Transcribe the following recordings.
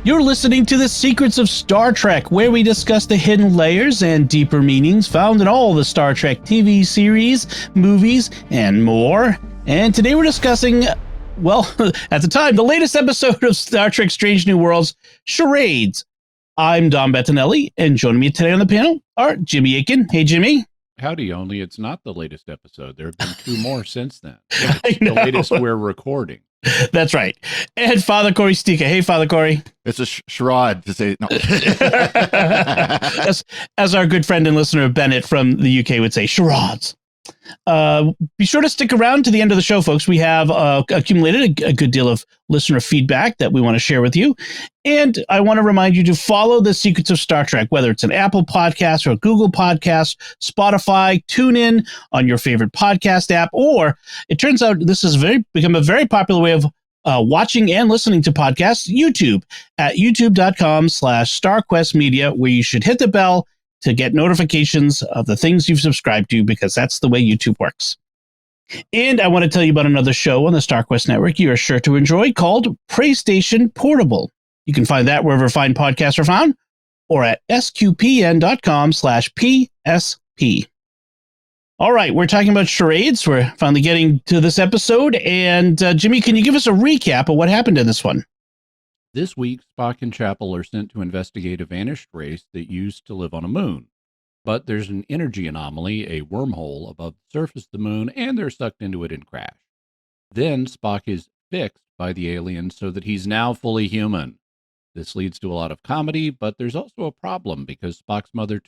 You're listening to The Secrets of Star Trek, where we discuss the hidden layers and deeper meanings found in all the Star Trek TV series, movies, and more. And today we're discussing, well, at the time, the latest episode of Star Trek Strange New Worlds, Charades. I'm Don Bettinelli, and joining me today on the panel are Jimmy Akin. Hey, Jimmy. Howdy, only it's not the latest episode. There have been two more since then. It's the latest we're recording. That's right. And Father Cory Sticha. Hey, Father Cory. It's a charade to say no. as our good friend and listener Bennett from the UK would say, charades. Be sure to stick around to the end of the show, folks. We have accumulated a good deal of listener feedback that we want to share with you. And I want to remind you to follow The Secrets of Star Trek, whether it's an Apple podcast or a Google podcast, Spotify, TuneIn on your favorite podcast app, or it turns out this has become a very popular way of watching and listening to podcasts, YouTube, at youtube.com/StarQuestMedia, where you should hit the bell to get notifications of the things you've subscribed to, because that's the way YouTube works. And I want to tell you about another show on the StarQuest Network you are sure to enjoy called PlayStation Portable. You can find that wherever fine podcasts are found, or at sqpn.com/PSP. All right, we're talking about charades. We're finally getting to this episode. And Jimmy, can you give us a recap of what happened in this one? This week, Spock and Chapel are sent to investigate a vanished race that used to live on a moon. But there's an energy anomaly, a wormhole, above the surface of the moon, and they're sucked into it and crash. Then Spock is fixed by the aliens so that he's now fully human. This leads to a lot of comedy, but there's also a problem because Spock's mother,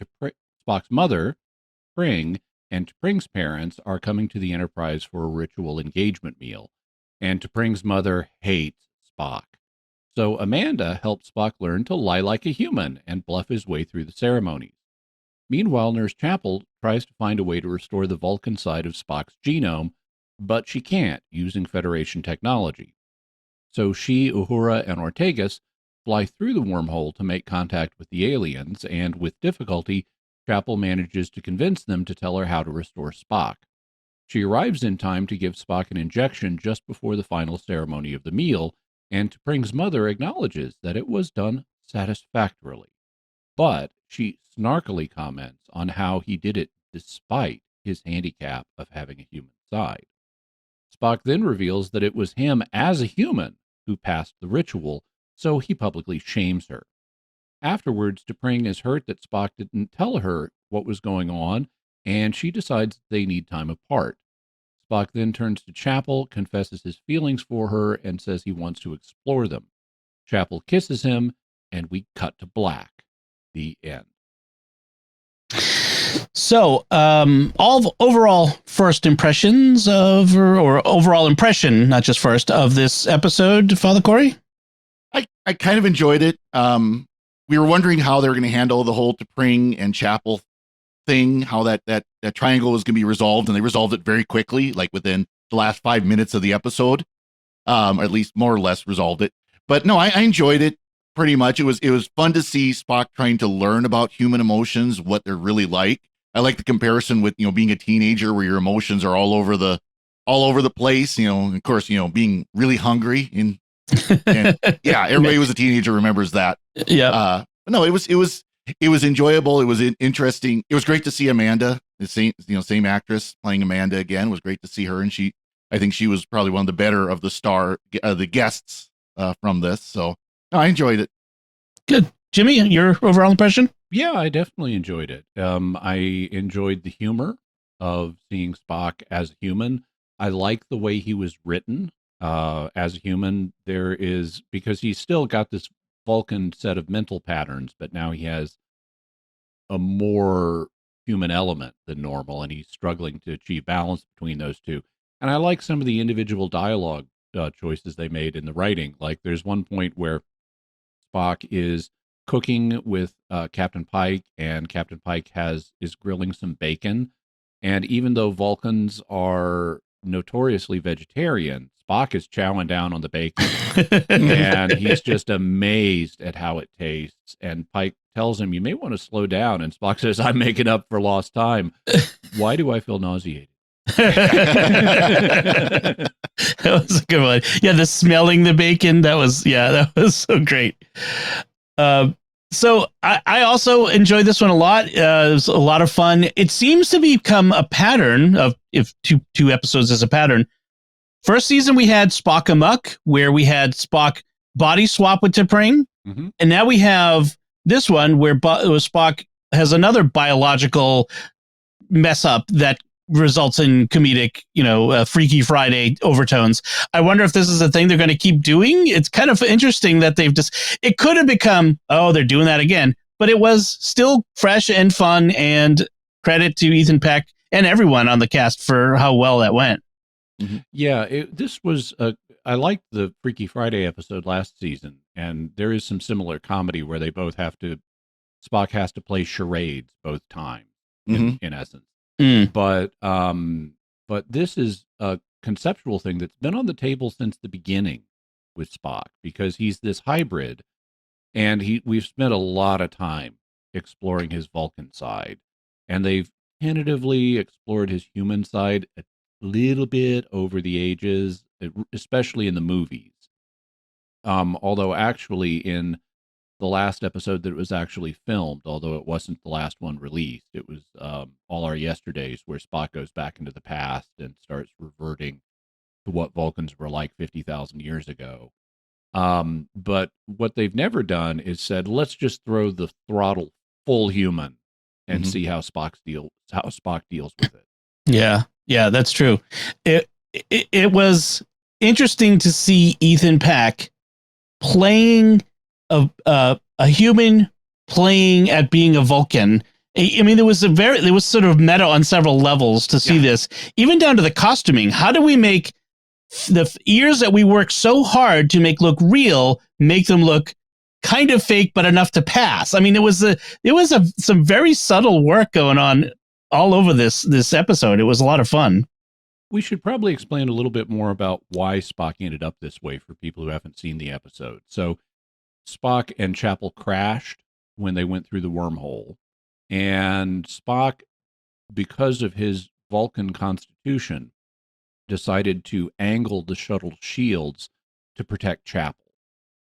Pring, and T'Pring's parents are coming to the Enterprise for a ritual engagement meal, and T'Pring's mother hates Spock. So Amanda helps Spock learn to lie like a human and bluff his way through the ceremonies. Meanwhile, Nurse Chapel tries to find a way to restore the Vulcan side of Spock's genome, but she can't, using Federation technology. So she, Uhura, and Ortegas fly through the wormhole to make contact with the aliens, and with difficulty, Chapel manages to convince them to tell her how to restore Spock. She arrives in time to give Spock an injection just before the final ceremony of the meal, and T'Pring's mother acknowledges that it was done satisfactorily. But she snarkily comments on how he did it despite his handicap of having a human side. Spock then reveals that it was him as a human who passed the ritual, so he publicly shames her. Afterwards, T'Pring is hurt that Spock didn't tell her what was going on, and she decides they need time apart. Spock then turns to Chapel, confesses his feelings for her, and says he wants to explore them. Chapel kisses him, and we cut to black. The end. So, all overall first impressions of, or overall impression, not just first, of this episode, Father Cory? I kind of enjoyed it. We were wondering how they were going to handle the whole T'Pring and Chapel thing, how that triangle was going to be resolved, and they resolved it very quickly, like within the last 5 minutes of the episode, or at least more or less resolved it. But no, I enjoyed it pretty much. It was fun to see Spock trying to learn about human emotions, what they're really like. I like the comparison with, being a teenager where your emotions are all over the place, of course, being really hungry and yeah, everybody who was a teenager remembers that. Yeah. No, it was enjoyable. It was interesting. It was great to see Amanda, the same actress playing Amanda again. It was great to see her, and I think she was probably one of the better of the guests from this. So no, I enjoyed it. Good. Jimmy, your overall impression? Yeah, I definitely enjoyed it. I enjoyed the humor of seeing Spock as a human. I like the way he was written as a human. Because he's still got this Vulcan set of mental patterns, but now he has a more human element than normal, and he's struggling to achieve balance between those two. And I like some of the individual dialogue choices they made in the writing. Like there's one point where Spock is cooking with Captain Pike, and Captain Pike is grilling some bacon. And even though Vulcans are notoriously vegetarian, Spock is chowing down on the bacon, and he's just amazed at how it tastes. And Pike tells him, "You may want to slow down." And Spock says, "I'm making up for lost time. Why do I feel nauseated?" That was a good one. Yeah, the smelling the bacon. That was so great. So I also enjoyed this one a lot. It was a lot of fun. It seems to become a pattern of, if two episodes is a pattern. First season we had Spock Amok, where we had Spock body swap with T'Pring, and now we have this one where Spock has another biological mess up that results in comedic, Freaky Friday overtones. I wonder if this is a thing they're going to keep doing. It's kind of interesting that it could have become, oh, they're doing that again, but it was still fresh and fun, and credit to Ethan Peck and everyone on the cast for how well that went. Yeah, this was I liked the Freaky Friday episode last season, and there is some similar comedy where they both Spock has to play charades both times, in essence. But this is a conceptual thing that's been on the table since the beginning with Spock, because he's this hybrid, and we've spent a lot of time exploring his Vulcan side, and they've tentatively explored his human side a little bit over the ages, especially in the movies. Although actually in the last episode that was actually filmed, although it wasn't the last one released, it was All Our Yesterdays, where Spock goes back into the past and starts reverting to what Vulcans were like 50,000 years ago. But what they've never done is said, let's just throw the throttle full human and see how Spock deals with it. Yeah, that's true. It was interesting to see Ethan Peck playing a human playing at being a Vulcan. I mean, there was sort of meta on several levels to see this, even down to the costuming. How do we make the ears that we work so hard to make look real, make them look kind of fake, but enough to pass? I mean, there was some very subtle work going on all over this episode. It was a lot of fun. We should probably explain a little bit more about why Spock ended up this way for people who haven't seen the episode. So Spock and Chapel crashed when they went through the wormhole, and Spock, because of his Vulcan constitution, decided to angle the shuttle shields to protect Chapel.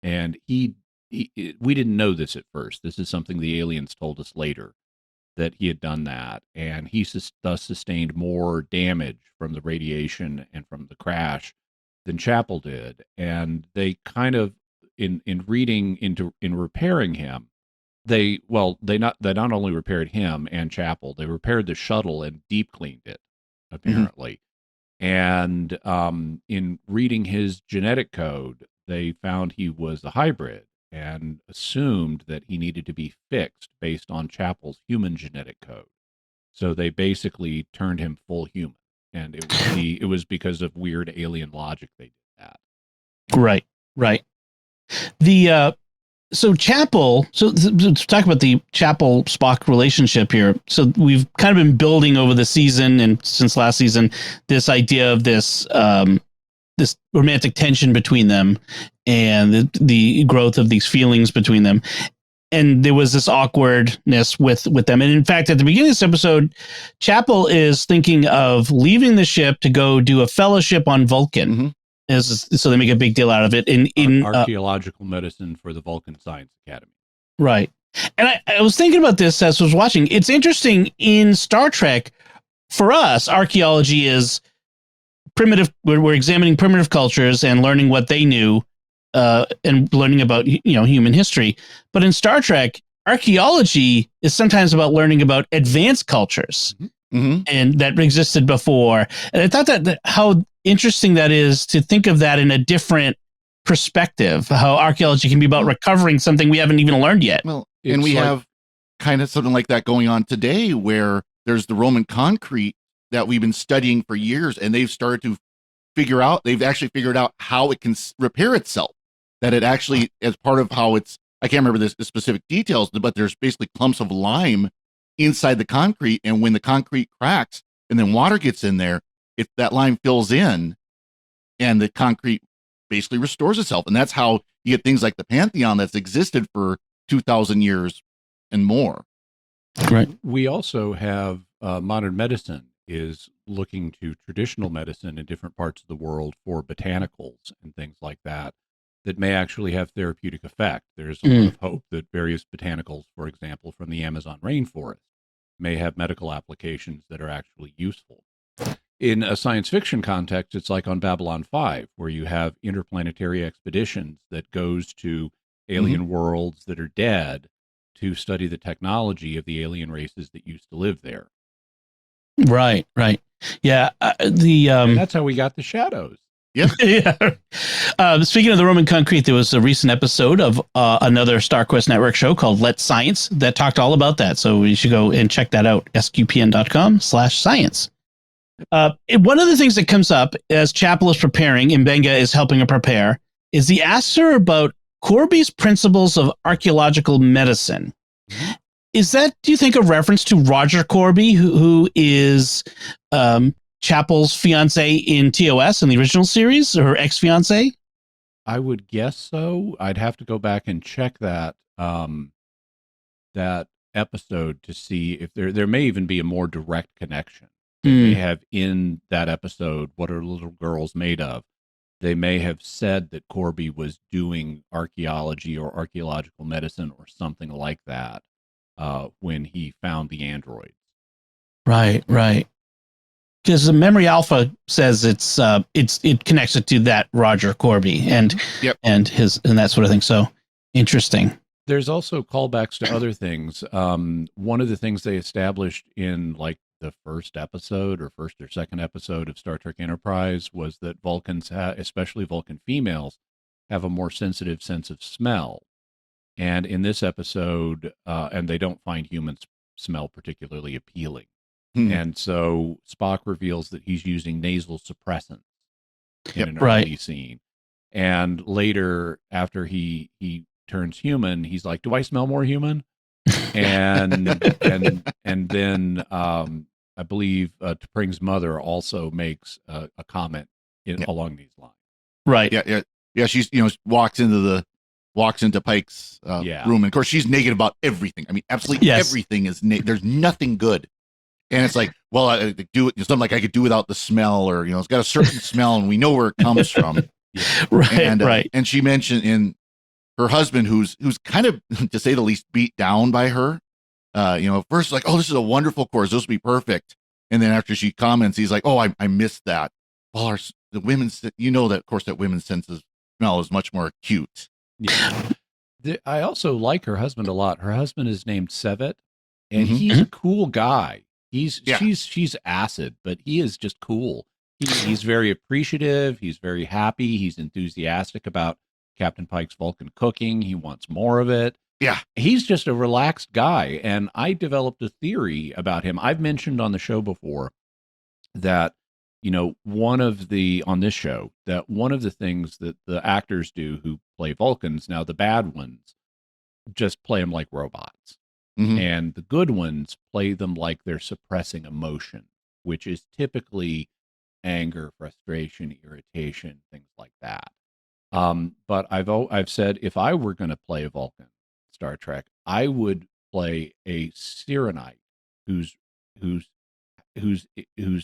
And we didn't know this at first. This is something the aliens told us later, that he had done that, and he thus sustained more damage from the radiation and from the crash than Chapel did. And they kind of, in repairing him, they not only repaired him and Chapel, they repaired the shuttle and deep cleaned it, apparently. And in reading his genetic code, they found he was a hybrid, and assumed that he needed to be fixed based on Chapel's human genetic code. So they basically turned him full human, and it was because of weird alien logic they did that. Right. So Chapel. So let's talk about the Chapel Spock relationship here. So we've kind of been building over the season, and since last season, this idea of this romantic tension between them, and the growth of these feelings between them. And there was this awkwardness with them. And in fact, at the beginning of this episode, Chapel is thinking of leaving the ship to go do a fellowship on Vulcan. So they make a big deal out of it in archaeological medicine for the Vulcan Science Academy. Right. And I was thinking about this as I was watching. It's interesting, in Star Trek, for us, archaeology is primitive. We're examining primitive cultures and learning what they knew, and learning about human history. But in Star Trek, archaeology is sometimes about learning about advanced cultures and that existed before. And I thought that how interesting that is to think of that in a different perspective. How archaeology can be about recovering something we haven't even learned yet. Well, and we have kind of something like that going on today, where there's the Roman concrete that we've been studying for years, and they've actually figured out how it can repair itself. That it actually, as part of how I can't remember the specific details, but there's basically clumps of lime inside the concrete, and when the concrete cracks and then water gets in there, if that lime fills in, and the concrete basically restores itself. And that's how you get things like the Pantheon that's existed for 2,000 years and more. Right. We also have modern medicine is looking to traditional medicine in different parts of the world for botanicals and things like that may actually have therapeutic effect. There's a lot of hope that various botanicals, for example, from the Amazon rainforest, may have medical applications that are actually useful. In a science fiction context, it's like on Babylon 5, where you have interplanetary expeditions that goes to alien worlds that are dead to study the technology of the alien races that used to live there. Right. Yeah. And that's how we got the shadows. Yeah. Speaking of the Roman concrete, there was a recent episode of another StarQuest Network show called Let's Science that talked all about that. So you should go and check that out. sqpn.com/science. One of the things that comes up as Chapel is preparing, and Mbenga is helping her prepare, is he asks her about Corby's principles of archaeological medicine. Is that, do you think, a reference to Roger Corby, who is Chapel's fiance in TOS in the original series, or ex-fiance? I would guess so. I'd have to go back and check that that episode to see if there may even be a more direct connection. They have in that episode, What Are Little Girls Made Of? They may have said that Corby was doing archaeology or archaeological medicine or something like that when he found the androids. Right. Because the Memory Alpha says it connects it to that Roger Corby and that sort of thing. So interesting. There's also callbacks to other things. One of the things they established in like the first or second episode of Star Trek Enterprise was that Vulcans, especially Vulcan females, have a more sensitive sense of smell. And in this episode, and they don't find humans smell particularly appealing. And so Spock reveals that he's using nasal suppressants in an early scene. And later, after he turns human, he's like, "Do I smell more human?" And then I believe T'Pring's mother also makes a comment along these lines. Right. Yeah. She's walks into Pike's room, and of course she's naked about everything. I mean, absolutely everything is naked. There's nothing good. And it's like, well, I do it. It's something like I could do without the smell, or it's got a certain smell, and we know where it comes from. Right. And she mentioned in her husband, who's kind of, to say the least, beat down by her. First like, oh, this is a wonderful course. This will be perfect. And then after she comments, he's like, oh, I missed that. Well, the women's, that of course, that women's sense of smell is much more acute. Yeah. I also like her husband a lot. Her husband is named Sevet, and he's a cool guy. She's acid, but he is just cool. He's very appreciative. He's very happy. He's enthusiastic about Captain Pike's Vulcan cooking. He wants more of it. Yeah. He's just a relaxed guy. And I developed a theory about him. I've mentioned on the show before that, on this show, that one of the things that the actors do who play Vulcans, now the bad ones, just play them like robots. And the good ones play them like they're suppressing emotion, which is typically anger, frustration, irritation, things like that. But I've said if I were going to play a Vulcan Star Trek, I would play a Cyrenite who's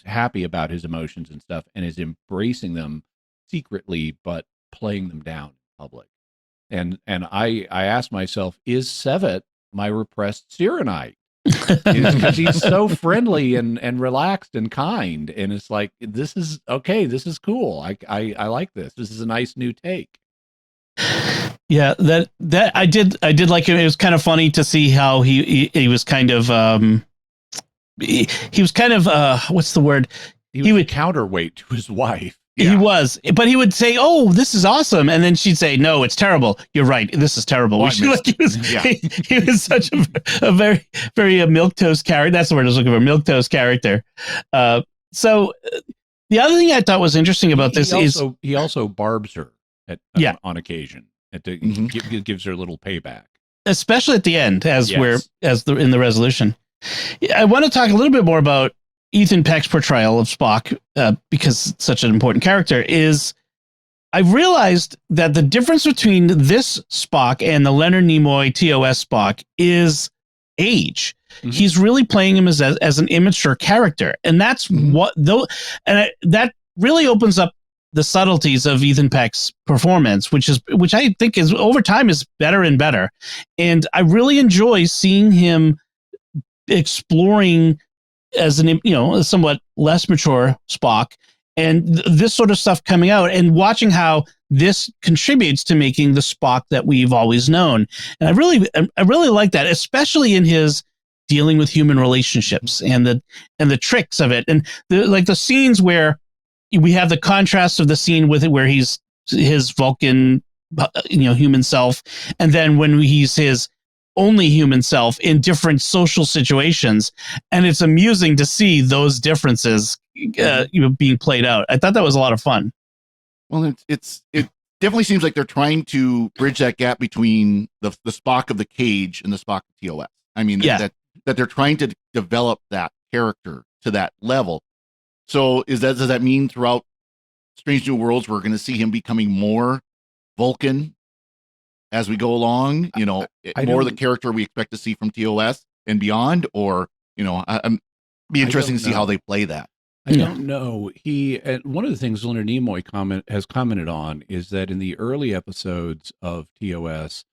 happy about his emotions and stuff and is embracing them secretly, but playing them down in public. And I asked myself, is Sevet my repressed Cyrenite? Because he's so friendly and relaxed and kind, and it's like, this is okay, this is cool. I like this. This is a nice new take. Yeah, that I did like him. It was kind of funny to see how he was kind of he was kind of what's the word? He would counterweight to his wife. Yeah. He was, but he would say, "Oh, this is awesome," and then she'd say, "No, it's terrible. You're right. This is terrible." Oh, he was such a very, very milquetoast character. That's the word I was looking for. Milquetoast character. So the other thing I thought was interesting about this is he also barbs her on occasion. Gives her a little payback, especially at the end, in the resolution. I want to talk a little bit more about Ethan Peck's portrayal of Spock, because it's such an important character. I've realized that the difference between this Spock and the Leonard Nimoy TOS Spock is age. Mhm. He's really playing him as an immature character, and that's what though, and that really opens up the subtleties of Ethan Peck's performance, which I think is over time is better and better, and I really enjoy seeing him exploring as a somewhat less mature Spock, and this sort of stuff coming out, and watching how this contributes to making the Spock that we've always known. And I really like that, especially in his dealing with human relationships and the tricks of it, and the scenes where we have the contrast of the scene with it where he's his Vulcan, human self, and then when he's his only human self in different social situations, and it's amusing to see those differences being played out. I thought that was a lot of fun. Well, it definitely seems like they're trying to bridge that gap between the Spock of the cage and the Spock of TOS. I mean, that they're trying to develop that character to that level. So does that mean throughout Strange New Worlds we're going to see him becoming more Vulcan as we go along? More the character we expect to see from TOS and beyond, or I'm be interesting to see how they play that. I don't know. One of the things Leonard Nimoy has commented on is that in the early episodes of TOS,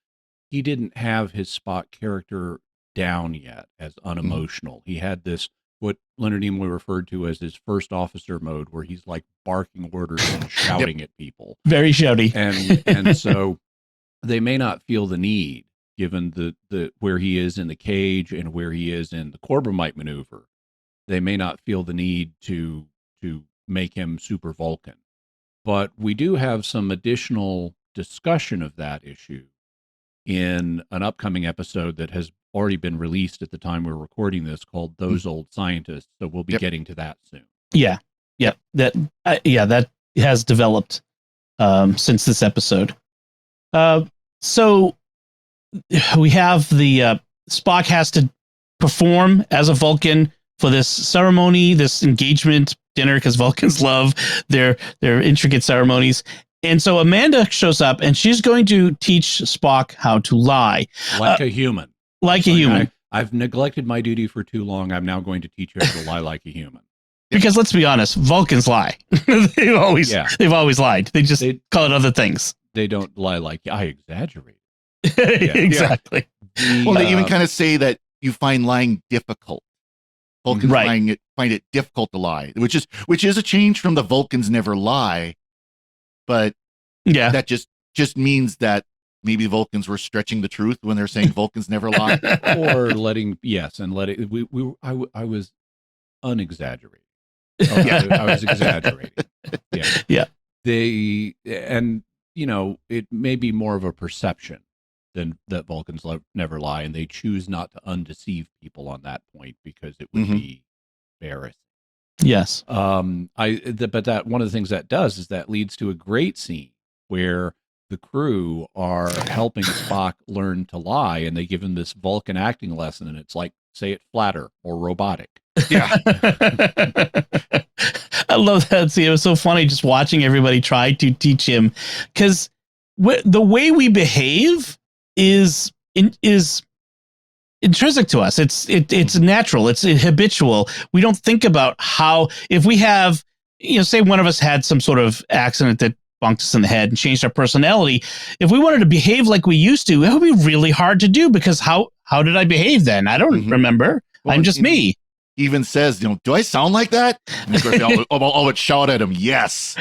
he didn't have his Spock character down yet as unemotional. He had this, what Leonard Nimoy referred to as his first officer mode, where he's like barking orders and shouting at people. Very shouty. And so they may not feel the need, given the where he is in the cage and where he is in the Corbomite maneuver. They may not feel the need to make him super Vulcan. But we do have some additional discussion of that issue in an upcoming episode that has already been released at the time we're recording this, called Those Old Scientists. So we'll be getting to that soon. Yeah. That has developed since this episode. So we have the Spock has to perform as a Vulcan for this ceremony, this engagement dinner, because Vulcans love their intricate ceremonies. And so Amanda shows up, and she's going to teach Spock how to lie. Like a human. Like a human. I've neglected my duty for too long. I'm now going to teach you how to lie like a human. Because let's be honest, Vulcans lie. they've always lied. They just call it other things. They don't lie like I exaggerate. Exactly. Well, they even kind of say that you find lying difficult. Vulcans find it difficult to lie, which is a change from the Vulcans never lie, but that just means that maybe Vulcans were stretching the truth when they're saying Vulcans never lie, or I was unexaggerating. I was exaggerating. Yeah. It may be more of a perception than that Vulcans never lie, and they choose not to undeceive people on that point because it would be embarrassing. Yes. But that one of the things that does is that leads to a great scene where the crew are helping Spock learn to lie, and they give him this Vulcan acting lesson, and it's like, say it flatter or robotic. Yeah. I love that scene. It was so funny just watching everybody try to teach him, because the way we behave is intrinsic to us. It's natural. It's habitual. We don't think about how, if we have, say one of us had some sort of accident that bonked us in the head and changed our personality. If we wanted to behave like we used to, it would be really hard to do, because how did I behave then? I don't remember. Well, I'm just me. Even says, do I sound like that? And of course, I'll shout at him, yes.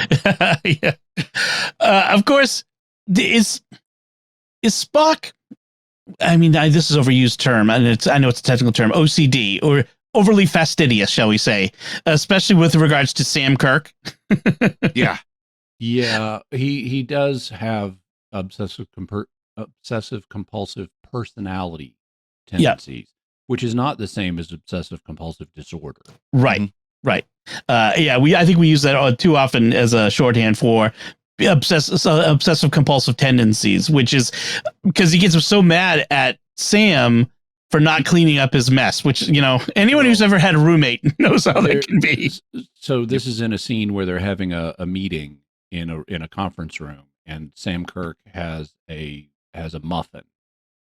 Yeah. Of course, is Spock, I mean, this is overused term, and I know it's a technical term, OCD, or overly fastidious, shall we say, especially with regards to Sam Kirk. Yeah. Yeah, he does have obsessive compulsive personality tendencies, which is not the same as obsessive compulsive disorder. Right. Right. I think we use that too often as a shorthand for obsessive compulsive tendencies, which is because he gets so mad at Sam for not cleaning up his mess, which, anyone who's ever had a roommate knows how that can be. So this is in a scene where they're having a meeting in a conference room, and Sam Kirk has a muffin,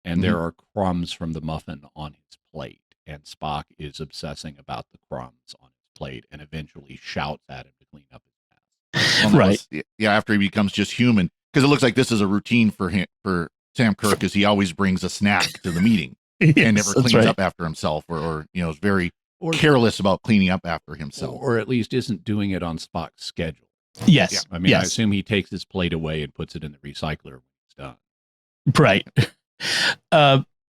and there are crumbs from the muffin on his plate, and Spock is obsessing about the crumbs on his plate and eventually shouts at him to clean up his mess. Well, Right. after he becomes just human, because it looks like this is a routine for him, for Sam Kirk, because he always brings a snack to the meeting Yes, and never that's cleans right. up after himself, or is very careless about cleaning up after himself. Or at least isn't doing it on Spock's schedule. Yes. I mean, I yes. assume he takes his plate away and puts it in the recycler when it's done. Right.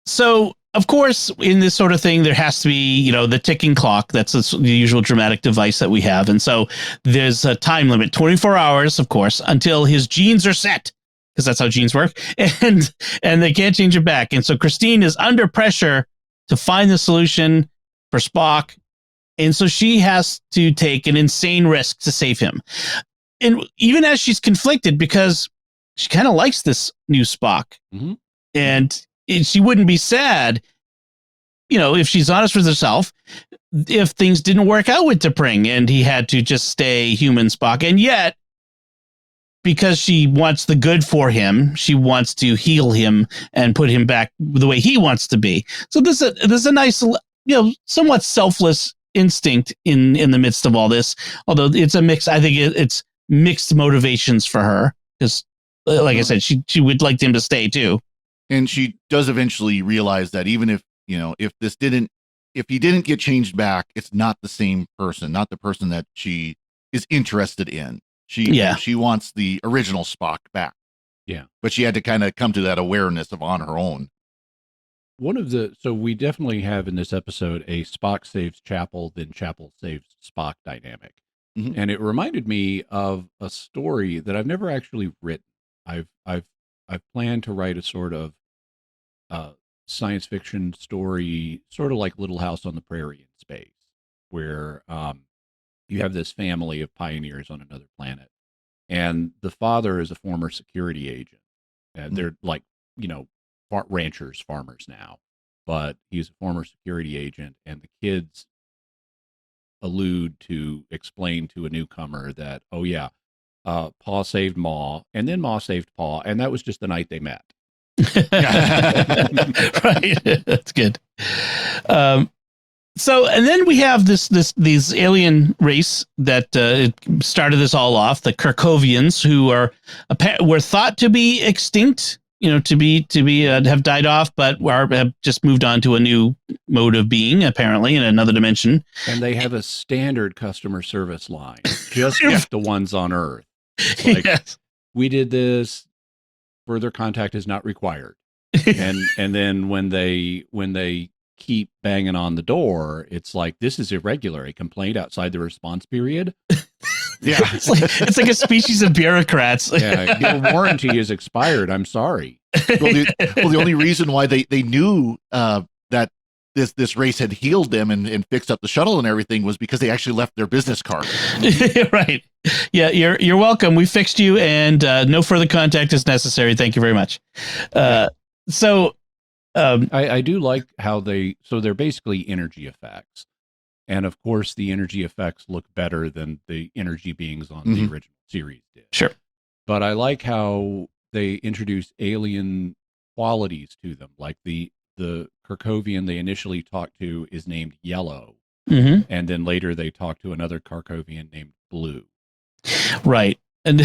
So, of course, in this sort of thing, there has to be, the ticking clock. That's the usual dramatic device that we have. And so there's a time limit, 24 hours, of course, until his genes are set, because that's how genes work. And they can't change it back. And so Christine is under pressure to find the solution for Spock. And so she has to take an insane risk to save him. And even as she's conflicted, because she kind of likes this new Spock, and she wouldn't be sad, if she's honest with herself, if things didn't work out with T'Pring and he had to just stay human Spock. And yet, because she wants the good for him, she wants to heal him and put him back the way he wants to be. So there's a nice, somewhat selfless instinct in the midst of all this. Although it's a mix, I think it's mixed motivations for her, because like I said, she would like him to stay too. And she does eventually realize that even if he didn't get changed back, it's not the same person, not the person that she is interested in. She wants the original Spock back. Yeah. But she had to kind of come to that awareness on her own. So we definitely have in this episode a Spock saves Chapel, then Chapel saves Spock dynamic. Mm-hmm. And it reminded me of a story that I've never actually written. I've planned to write a sort of science fiction story, sort of like Little House on the Prairie in space, where you have this family of pioneers on another planet, and the father is a former security agent, and they're like, ranchers, farmers now, but he's a former security agent, and the kids allude to explain to a newcomer that, Pa saved Ma, and then Ma saved Pa, and that was just the night they met. Right. That's good. So, and then we have these alien race that started this all off, the Kirkovians, who were thought to be extinct, have died off, but have just moved on to a new mode of being, apparently, in another dimension. And they have a standard customer service line, just like the ones on Earth. It's like, yes. We did this. Further contact is not required. And then when they keep banging on the door, it's like, this is irregular. A complaint outside the response period. Yeah. it's like a species of bureaucrats. Yeah, your warranty is expired. I'm sorry. Well, the only reason why they knew that this race had healed them and fixed up the shuttle and everything was because they actually left their business card. Right. Yeah, you're welcome. We fixed you, and no further contact is necessary. Thank you very much. So I do like how they're basically energy effects. And of course, the energy effects look better than the energy beings on the original series did. Sure. But I like how they introduce alien qualities to them. Like the Kirkovian they initially talked to is named Yellow. And then later they talk to another Kirkovian named Blue. Right. And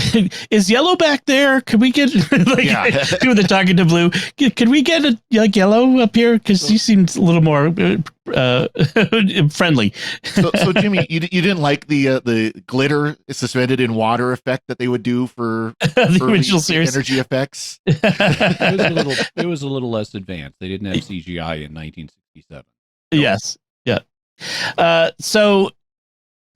is Yellow back there? Could we get doing the talking to Blue? Could we get Yellow up here? Because he seems a little more friendly. So Jimmy, you didn't like the glitter suspended in water effect that they would do for the original series energy effects? It was a little less advanced. They didn't have CGI in 1967. Yes. Yeah. So.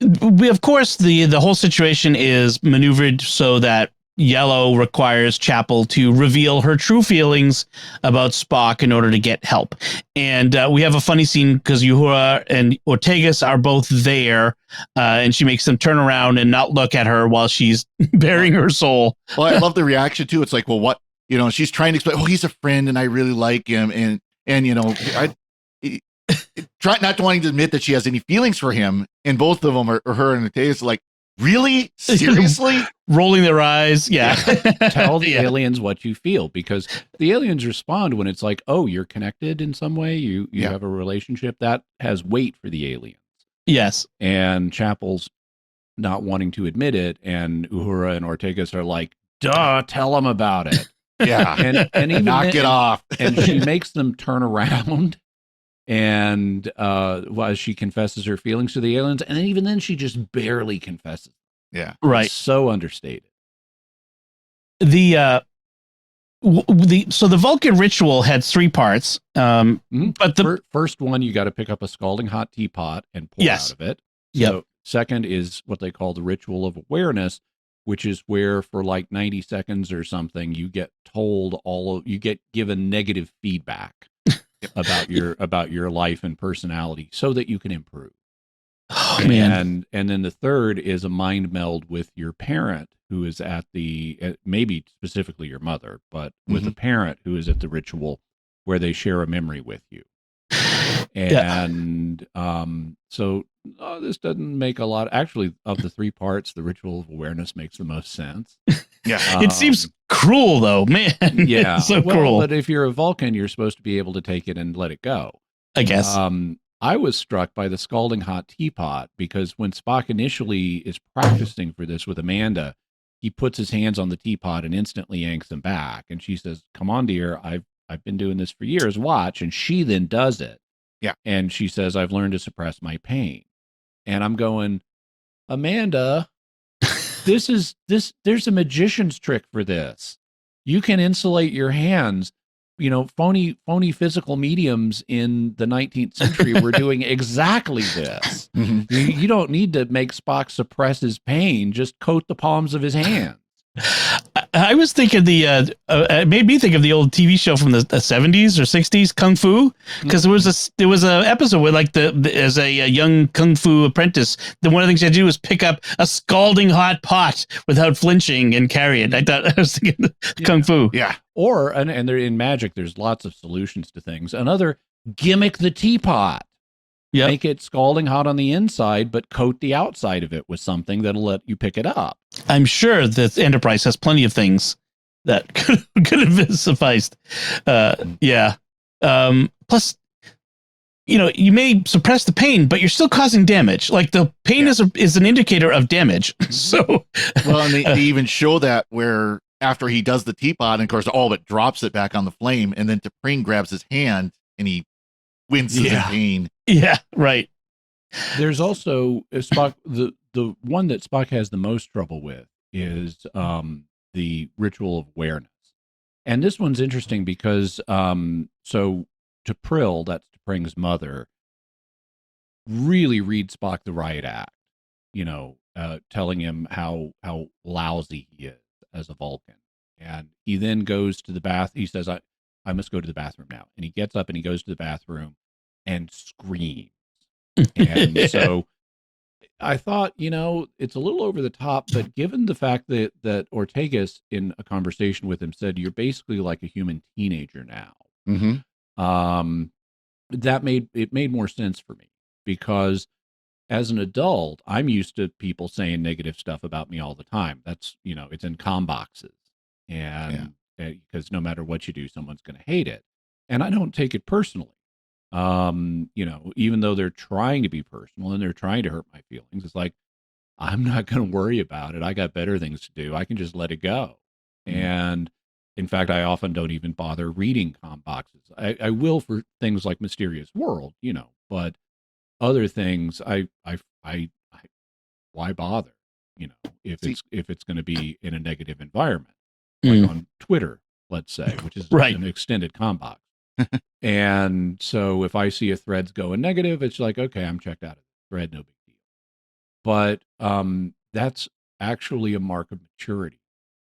Of course, the whole situation is maneuvered so that Yellow requires Chapel to reveal her true feelings about Spock in order to get help. And we have a funny scene because Uhura and Ortegas are both there, and she makes them turn around and not look at her while she's bearing her soul. Well, I love the reaction too. It's like, well, what, she's trying to explain, he's a friend and I really like him. And try not wanting to admit that she has any feelings for him, and both of them are her and Ortegas like, Really? Seriously? Rolling their eyes. Yeah. Tell the Yeah. aliens what you feel, because the aliens respond when it's like, oh, you're connected in some way. You Yeah. have a relationship that has weight for the aliens. Yes. And Chapel's not wanting to admit it. And Uhura and Ortegas are like, duh, tell them about it. Yeah. And even Knock it off. And she makes them turn around. And well, she confesses her feelings to the aliens, and then even then she just barely confesses. Yeah. Right. It's so understated. So the Vulcan ritual had 3 parts. But the First one, you got to pick up a scalding hot teapot and pour Yes. out of it. Yep. So second is what they call the ritual of awareness, which is where for like 90 seconds or something, you get told you get given negative feedback about your life and personality so that you can improve. Oh, man. And then the third is a mind meld with your parent who is at maybe specifically your mother, but with a parent who is at the ritual where they share a memory with you. And so this doesn't make a lot. Actually, of the 3 parts, the ritual of awareness makes the most sense. Yeah. It seems cruel, though, man. Yeah. It's so cruel. But if you're a Vulcan, you're supposed to be able to take it and let it go. I guess. I was struck by the scalding hot teapot because when Spock initially is practicing for this with Amanda, he puts his hands on the teapot and instantly yanks them back. And she says, "Come on, dear, I've been doing this for years. Watch." And she then does it. Yeah. And she says, "I've learned to suppress my pain." And I'm going, Amanda, there's a magician's trick for this. You can insulate your hands. You know, phony physical mediums in the 19th century were doing exactly this. You don't need to make Spock suppress his pain. Just coat the palms of his hands. I was thinking it made me think of the old TV show from the 70s or 60s, Kung Fu, because there was a episode where like as a young Kung Fu apprentice, one of the things you had to do was pick up a scalding hot pot without flinching and carry it. I was thinking Kung Fu. Yeah. Or and they're in magic. There's lots of solutions to things. Another, gimmick the teapot. Yep. Make it scalding hot on the inside, but coat the outside of it with something that'll let you pick it up. I'm sure that Enterprise has plenty of things that could have sufficed. Yeah. Plus, you may suppress the pain, but you're still causing damage. Like the pain is an indicator of damage. So, well, and they even show that where after he does the teapot, and of course, all but drops it back on the flame, and then T'Pring grabs his hand and he winces in pain. Yeah, right. There's also Spock. The one that Spock has the most trouble with is the ritual of awareness, and this one's interesting because so T'Pril, that's T'Pring's mother, really reads Spock the riot act. Telling him how lousy he is as a Vulcan, and he then goes to the bath. He says, I must go to the bathroom now. And he gets up and he goes to the bathroom and screams. And so I thought, it's a little over the top, but given the fact that Ortegas in a conversation with him said, you're basically like a human teenager now. That made more sense for me because as an adult, I'm used to people saying negative stuff about me all the time. That's, it's in comm boxes. And because no matter what you do, someone's going to hate it. And I don't take it personally. Even though they're trying to be personal and they're trying to hurt my feelings, it's like, I'm not going to worry about it. I got better things to do. I can just let it go. And in fact, I often don't even bother reading comm boxes. I will for things like Mysterious World, but other things, I why bother? If it's going to be in a negative environment. Like on Twitter, let's say, which is an extended comm box. And so if I see a thread's going negative, it's like, okay, I'm checked out of the thread, no big deal. But that's actually a mark of maturity,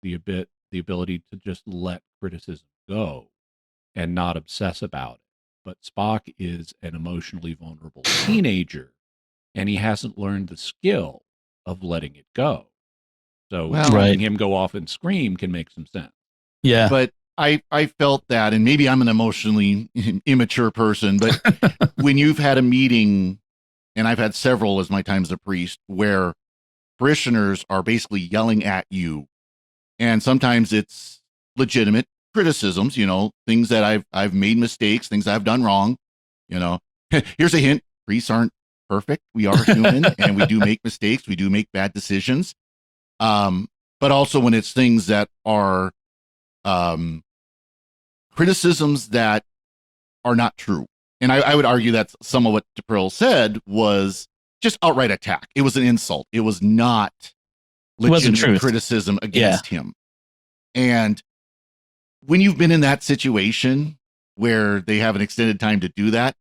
the ability to just let criticism go and not obsess about it. But Spock is an emotionally vulnerable teenager, and he hasn't learned the skill of letting it go. So letting him go off and scream can make some sense. Yeah. But I felt that, and maybe I'm an emotionally immature person, but when you've had a meeting, and I've had several as my time as a priest, where parishioners are basically yelling at you, and sometimes it's legitimate criticisms, things that I've made mistakes, things I've done wrong. Here's a hint: priests aren't perfect. We are human, and we do make mistakes. We do make bad decisions. But also when it's things that are criticisms that are not true. And I would argue that some of what DePrill said was just outright attack. It was an insult. It was not legitimate criticism against him. And when you've been in that situation where they have an extended time to do that,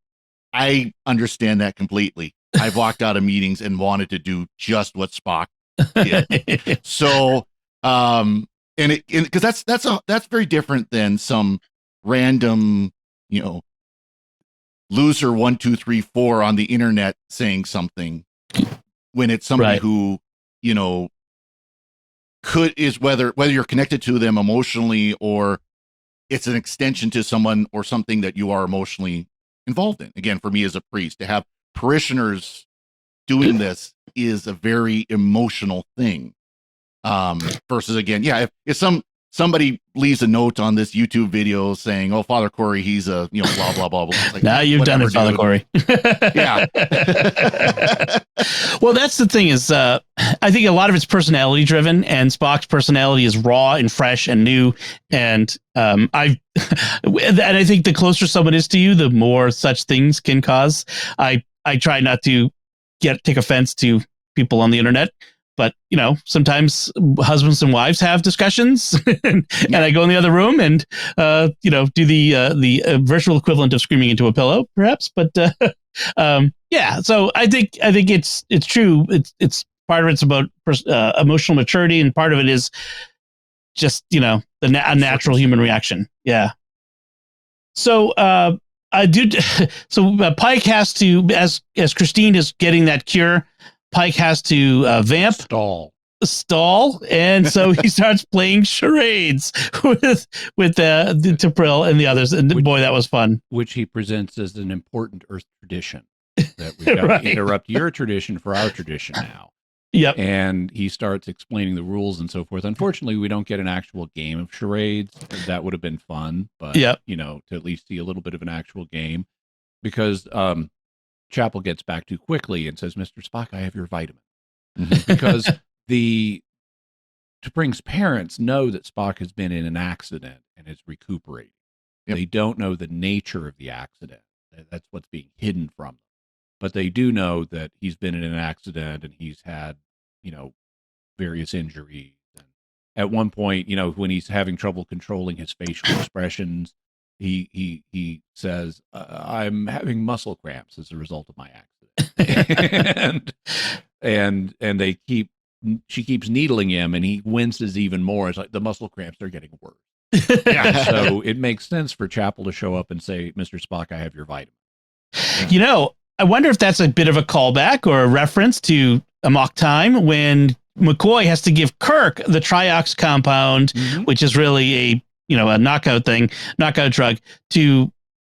I understand that completely. I've walked out of meetings and wanted to do just what Spock did. So, because that's very different than some random, loser 1, 2, 3, 4 on the internet saying something, when it's somebody who, is whether you're connected to them emotionally or it's an extension to someone or something that you are emotionally involved in. Again, for me as a priest, to have parishioners doing this is a very emotional thing. Versus again, if somebody leaves a note on this YouTube video saying, "Oh, Father Cory, he's a blah blah blah blah." Like, now you've done it, Father Cory. Yeah. Well, that's the thing is, I think a lot of it's personality driven, and Spock's personality is raw and fresh and new. And I think the closer someone is to you, the more such things can cause. I try not to take offense to people on the internet. But, sometimes husbands and wives have discussions and I go in the other room and, do the virtual equivalent of screaming into a pillow, perhaps. But so I think it's true. It's part of it's about emotional maturity, and part of it is just, a natural human reaction. Yeah. So Pike has to, as Christine is getting that cure, Pike has to vamp stall, and so he starts playing charades with T'Pris and the others, and boy, that was fun. Which he presents as an important Earth tradition, that we've got to interrupt your tradition for our tradition now. Yep. And he starts explaining the rules and so forth. Unfortunately, we don't get an actual game of charades. That would have been fun, but to at least see a little bit of an actual game, because Chapel gets back too quickly and says, "Mr. Spock, I have your vitamin." Because T'Pring's parents know that Spock has been in an accident and is recuperating. Yep. They don't know the nature of the accident. That's what's being hidden from them. But they do know that he's been in an accident and he's had, various injuries. And at one point, when he's having trouble controlling his facial expressions, he says, "I'm having muscle cramps as a result of my accident." and she keeps needling him, and he winces even more. It's like the muscle cramps are getting worse. So it makes sense for Chapel to show up and say, "Mr. Spock, I have your vitamin." I wonder if that's a bit of a callback or a reference to Amok Time, when McCoy has to give Kirk the triox compound, which is really a knockout drug, to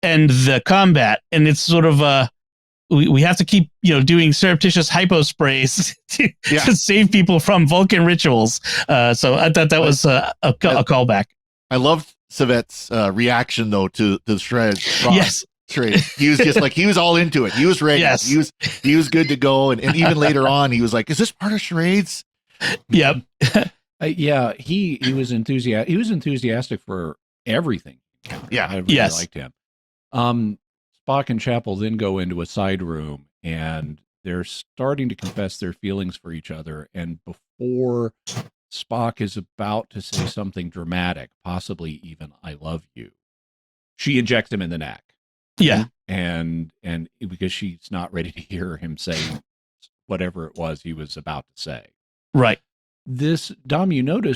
end the combat. And it's sort of we have to keep doing surreptitious hypo sprays to save people from Vulcan rituals. So I thought that was a callback. I loved Savet's reaction though to the Charades. Yes. He was just like, he was all into it. He was ready. Yes. He was good to go. And even later on, he was like, "Is this part of Charades?" Yep. He was enthusiastic. He was enthusiastic for everything. Yeah. I really liked him. Spock and Chapel then go into a side room, and they're starting to confess their feelings for each other. And before Spock is about to say something dramatic, possibly even "I love you," she injects him in the neck. Yeah. And because she's not ready to hear him say whatever it was he was about to say. Right. This, Dom, you note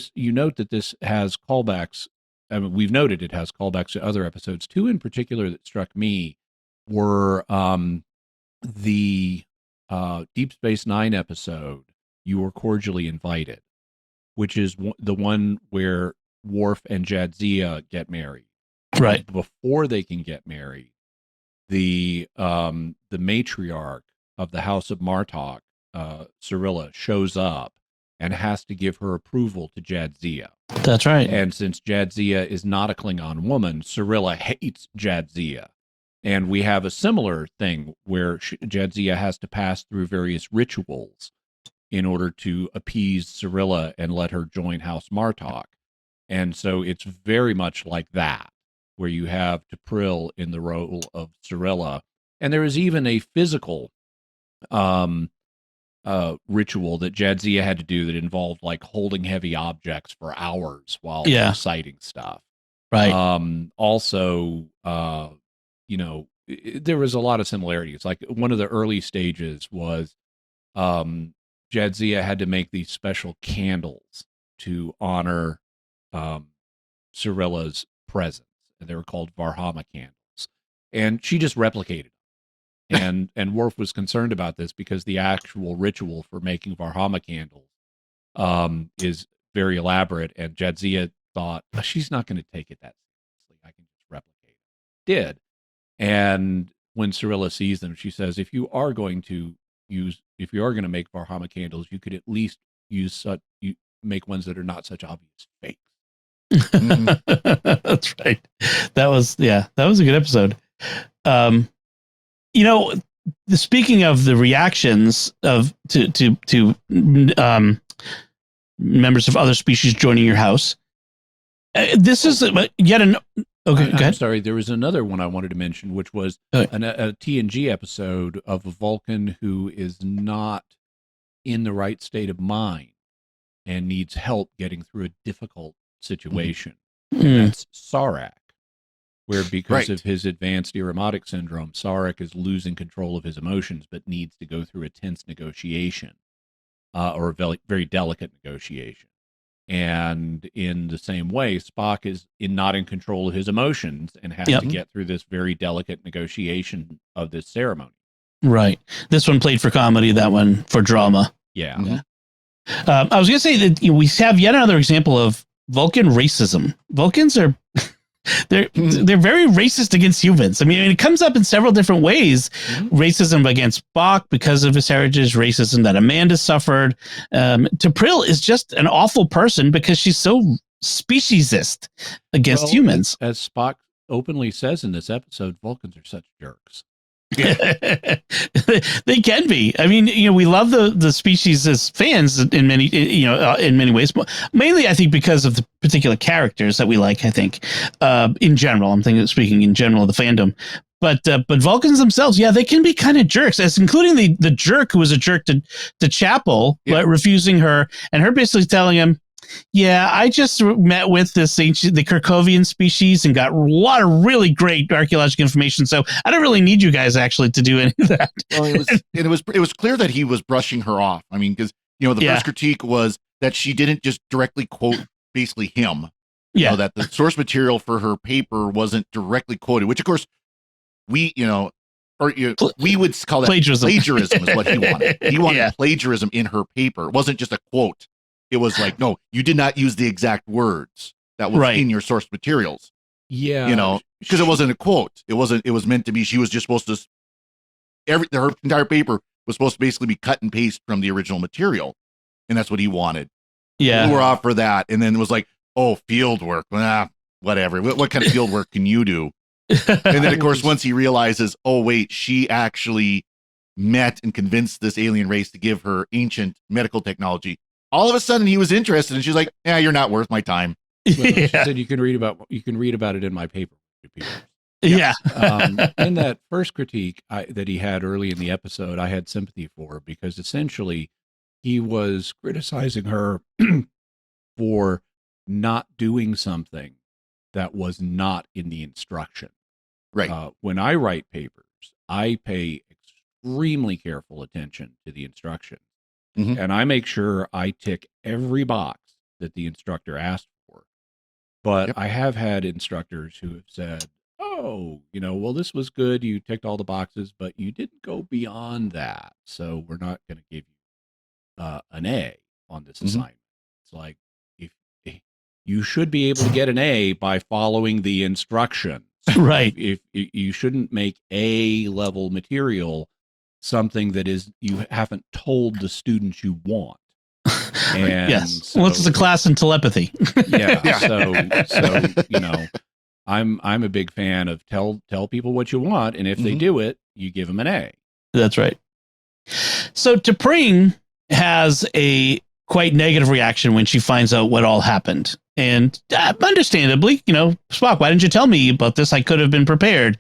that this has callbacks. I mean, we've noted it has callbacks to other episodes. Two in particular that struck me were the Deep Space Nine episode, "You Were Cordially Invited," which is the one where Worf and Jadzia get married. Right. Before they can get married, the matriarch of the House of Martok Cyrilla shows up and has to give her approval to Jadzia. That's right. And since Jadzia is not a Klingon woman, Cyrilla hates Jadzia. And we have a similar thing where Jadzia has to pass through various rituals in order to appease Cyrilla and let her join House Martok. And so it's very much like that, where you have T'Pril in the role of Cyrilla. And there is even a physical ritual that Jadzia had to do that involved like holding heavy objects for hours while reciting stuff. Right. Also, there was a lot of similarities. Like one of the early stages was Jadzia had to make these special candles to honor Cyrilla's presence, and they were called Varhama candles. And she just replicated them. And Worf was concerned about this because the actual ritual for making Varhama candles is very elaborate, and Jadzia thought, she's not going to take it that seriously. I can just replicate it. Did. And when Cyrilla sees them, she says, if you are going to make Varhama candles, you could at least make ones that are not such obvious fakes. That's right. That was a good episode. Speaking of the reactions to members of other species joining your house, this is yet an. Okay, go ahead. I'm sorry. There was another one I wanted to mention, which was a TNG episode of a Vulcan who is not in the right state of mind and needs help getting through a difficult situation. And that's Sarek, where because of his advanced erotic syndrome, Sarek is losing control of his emotions, but needs to go through a tense negotiation or a very, very delicate negotiation. And in the same way, Spock is not in control of his emotions and has to get through this very delicate negotiation of this ceremony. Right. This one played for comedy, that one for drama. Yeah. I was going to say that we have yet another example of Vulcan racism. Vulcans are they're very racist against humans. I mean, it comes up in several different ways. Racism against Spock because of his heritage, racism that Amanda suffered. T'Pril is just an awful person because she's so speciesist against humans. As Spock openly says in this episode, Vulcans are such jerks. They can be. I mean, we love the species as fans in many ways. Mainly, I think because of the particular characters that we like. I think, in general, speaking in general of the fandom. But Vulcans themselves, they can be kind of jerks, as including the jerk who was a jerk to Chapel, but refusing her, and her basically telling him, I just met with the Kirkovian species and got a lot of really great archaeological information. So I don't really need you guys actually to do any of that. Well, it was clear that he was brushing her off. I mean, because the first critique was that she didn't just directly quote basically him. That the source material for her paper wasn't directly quoted, which of course we would call that plagiarism is what he wanted. He wanted plagiarism in her paper. It wasn't just a quote. It was like, no, you did not use the exact words that was in your source materials. Yeah. Because it wasn't a quote. It was meant to be, she was just supposed to, her entire paper was supposed to basically be cut and paste from the original material. And that's what he wanted. Yeah. We were off for that. And then it was like, field work. Whatever. What kind of field work can you do? And then, of course, once he realizes, she actually met and convinced this alien race to give her ancient medical technology. All of a sudden, he was interested, and she's like, "You're not worth my time." She said, "You can read about it in my paper." Yeah. In that first critique that he had early in the episode, I had sympathy for because essentially he was criticizing her for not doing something that was not in the instruction. Right. When I write papers, I pay extremely careful attention to the instructions. And I make sure I tick every box that the instructor asked for. But I have had instructors who have said, this was good. You ticked all the boxes, but you didn't go beyond that. So we're not going to give you an A on this assignment. It's like, if you should be able to get an A by following the instructions. Right. If you shouldn't make A level material something that is you haven't told the students you want. And yes. So, well, it's a class in telepathy. yeah. So I'm a big fan of tell people what you want, and if they do it, you give them an A. That's right. So T'Pring has a quite negative reaction when she finds out what all happened. And understandably, Spock, why didn't you tell me about this? I could have been prepared.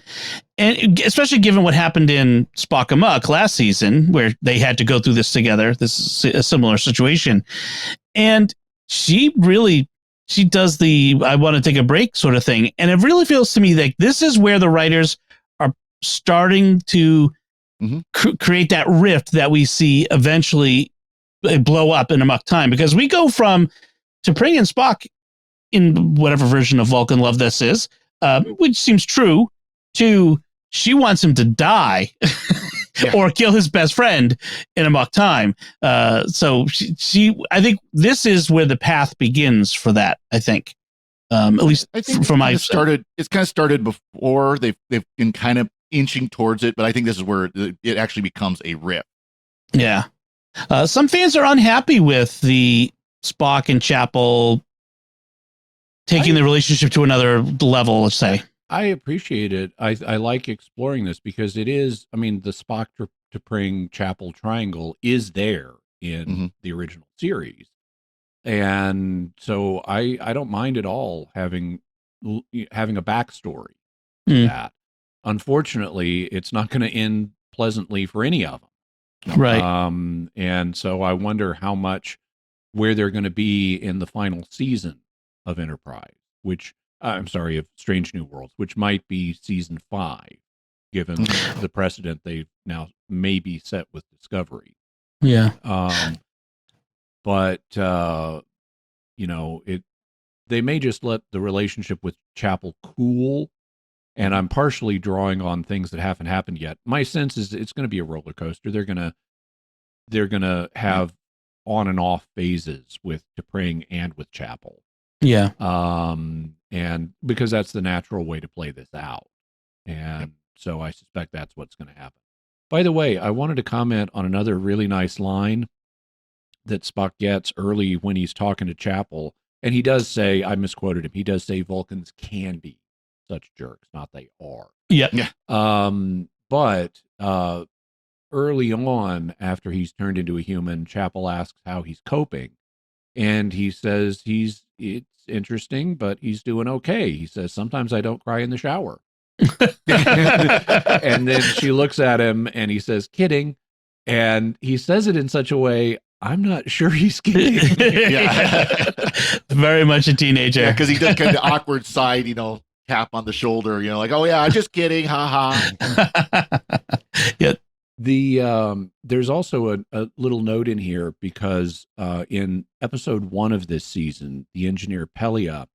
And especially given what happened in Spock Amok last season, where they had to go through this together, this is a similar situation. And she does the I want to take a break sort of thing. And it really feels to me like this is where the writers are starting to create that rift that we see eventually blow up in Amok Time. Because we go from T'Pring and Spock in whatever version of Vulcan love this is, which seems true, to she wants him to die or kill his best friend in Amok Time. So she I think this is where the path begins for that, I think. At least I think from my it's kind of started before they've been kind of inching towards it, but I think this is where it actually becomes a rip. Yeah. Some fans are unhappy with the Spock and Chapel taking the relationship to another level, let's say. I appreciate it. I like exploring this because it is, the Spock T'Pring Chapel triangle is there in the original series. And so I don't mind at all having a backstory to that. Unfortunately, it's not going to end pleasantly for any of them. Right. And so I wonder where they're going to be in the final season of Enterprise, of Strange New Worlds, which might be season 5, given the precedent they've now maybe set with Discovery. Yeah. But they may just let the relationship with Chapel cool. And I'm partially drawing on things that haven't happened yet. My sense is it's going to be a roller coaster. They're going to have on and off phases with T'Pring and with Chapel. Yeah. And because that's the natural way to play this out. And so I suspect that's what's going to happen. By the way, I wanted to comment on another really nice line that Spock gets early when he's talking to Chapel. And he does say, I misquoted him, he does say Vulcans can be such jerks, not they are. Yeah. But early on, after he's turned into a human, Chapel asks how he's coping. And he says it's interesting, but he's doing okay. He says, sometimes I don't cry in the shower. And then she looks at him and he says, kidding. And he says it in such a way, I'm not sure he's kidding. Very much a teenager. Yeah, because he does kind of awkward side, tap on the shoulder, like, oh yeah, just kidding, haha. Yeah. There's also a little note in here because in episode 1 of this season, the engineer Pelia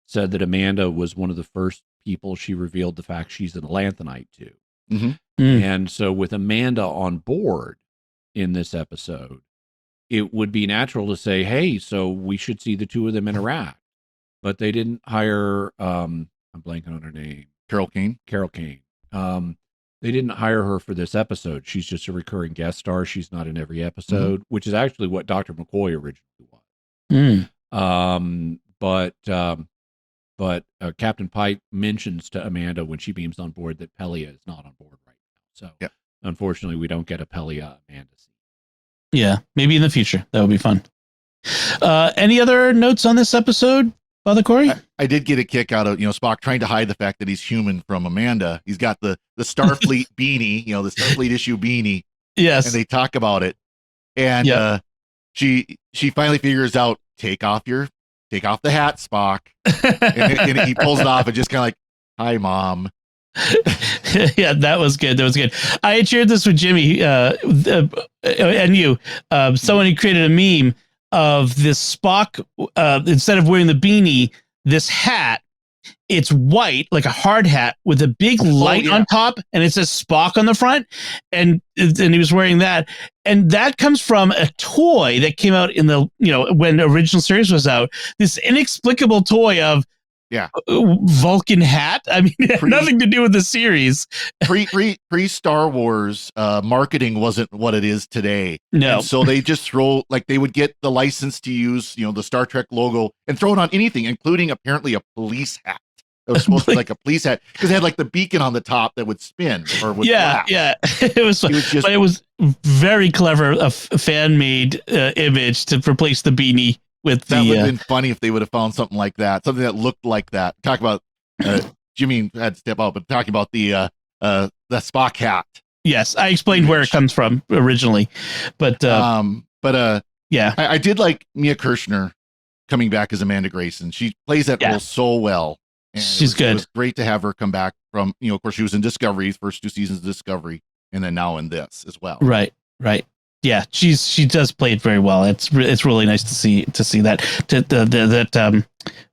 said that Amanda was one of the first people she revealed the fact she's an Atlanthonite to. And so with Amanda on board in this episode, it would be natural to say, hey, so we should see the two of them interact. But they didn't hire, I'm blanking on her name. Carol Kane. They didn't hire her for this episode. She's just a recurring guest star. She's not in every episode, which is actually what Dr. McCoy originally was. But Captain Pike mentions to Amanda when she beams on board that Pelia is not on board right now. So unfortunately, we don't get a Pelia Amanda scene. Yeah, maybe in the future. That would be fun. Any other notes on this episode, Father Cory? I did get a kick out of, Spock trying to hide the fact that he's human from Amanda. He's got the Starfleet beanie, the Starfleet issue beanie. Yes. And they talk about it. And she finally figures out, take off the hat, Spock. and he pulls it off and just kind of like, hi, Mom. Yeah, that was good. I had shared this with Jimmy and you. Someone who created a meme of this Spock, instead of wearing the beanie, this hat, it's white, like a hard hat with a big light on top, and it says Spock on the front, and he was wearing that. And that comes from a toy that came out in the, when the original series was out, this inexplicable toy of Vulcan hat. I mean, it had nothing to do with the series. Pre Star Wars marketing wasn't what it is today. No. And so they just they would get the license to use, the Star Trek logo and throw it on anything, including apparently a police hat. It was supposed to be like a police hat because it had like the beacon on the top that would spin or would flash. Yeah. It was very clever, a fan-made image to replace the beanie with that would have been funny if they would have found something like that, something that looked like that. Talk about Jimmy had to step out, but talking about the Spock hat. Yes, I explained where it comes from originally, but I did like Mia Kirshner coming back as Amanda Grayson. She plays that role so well. And she's good. It was great to have her come back from, of course, she was in Discovery, first 2 seasons of Discovery, and then now in this as well. Right. Yeah, she does play it very well. It's really nice to see that.